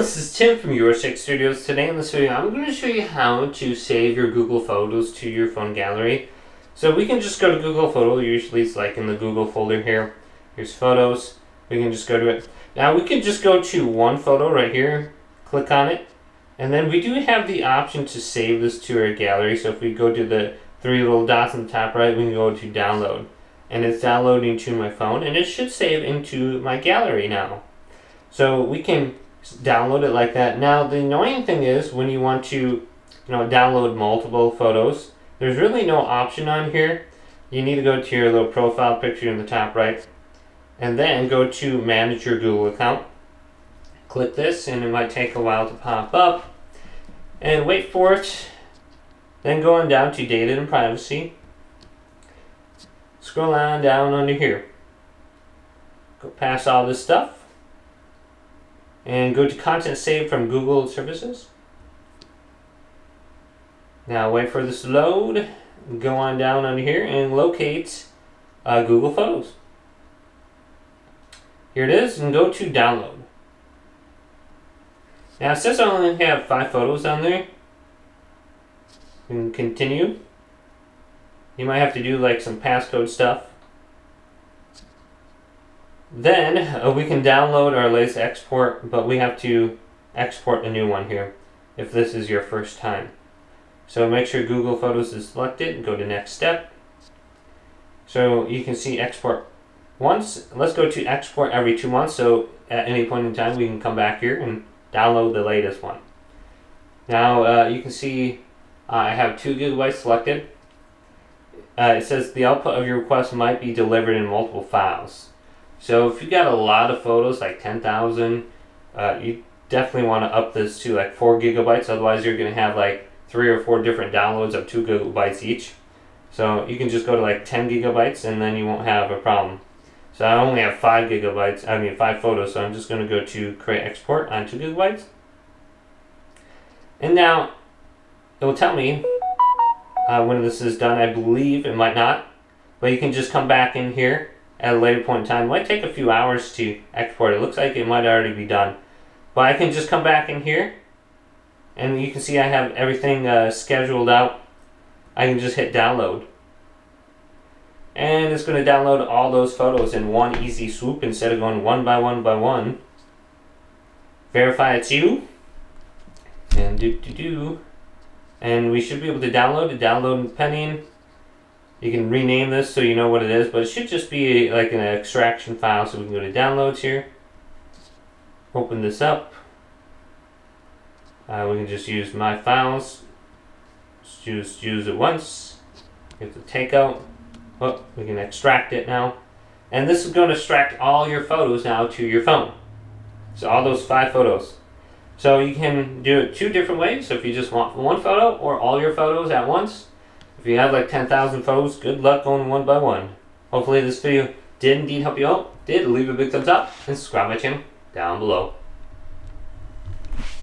this is Tim from YourSix Studios. Today in this video I'm going to show you how to save your Google Photos to your phone gallery. So we can just go to Google Photo, usually it's like in the Google folder here. Here's Photos, we can just go to it. Now we can just go to one photo right here, click on it, and then we do have the option to save this to our gallery. So if we go to the three little dots on the top right, we can go to download. And it's downloading to my phone and it should save into my gallery now. So we can download it like that. Now the annoying thing is when you want to download multiple photos, there's really no option on here. You need to go to your little profile picture in the top right and then go to manage your Google account. Click this and it might take a while to pop up and wait for it. Then go on down to data and privacy. Scroll on down under here. Go past all this stuff and go to content saved from Google services. Now wait for this to load. Go on down under here and locate Google Photos. Here it is, and go to download. Now it says I only have 5 photos on there. You can continue. You might have to do like some passcode stuff. Then we can download our latest export, but we have to export a new one here if this is your first time. So make sure Google Photos is selected and go to next step. So you can see export once. Let's go to export every 2 months, so at any point in time we can come back here and download the latest one. Now you can see I have 2 gigabytes selected. It says the output of your request might be delivered in multiple files. So if you got a lot of photos, like 10,000, you definitely want to up this to like 4 gigabytes. Otherwise you're going to have like 3 or 4 different downloads of 2 gigabytes each. So you can just go to like 10 gigabytes and then you won't have a problem. So I only have 5 photos, so I'm just going to go to create export on 2 gigabytes. And now it will tell me when this is done. I believe it might not, but you can just come back in here at a later point in time. It might take a few hours to export. It looks like it might already be done, but I can just come back in here and you can see I have everything scheduled out. I can just hit download and it's going to download all those photos in one easy swoop instead of going one by one by one. Verify it's you and and we should be able to download it. Download pending. You can rename this so you know what it is, but it should just be like an extraction file. So we can go to downloads here, open this up. We can just use my files. Just use it once. Hit the takeout. Oh, we can extract it now. And this is going to extract all your photos now to your phone. So all those 5 photos. So you can do it 2 different ways. So if you just want one photo or all your photos at once. If you have like 10,000 photos, good luck going one by one. Hopefully this video did indeed help you out. Did, leave a big thumbs up and subscribe my channel down below.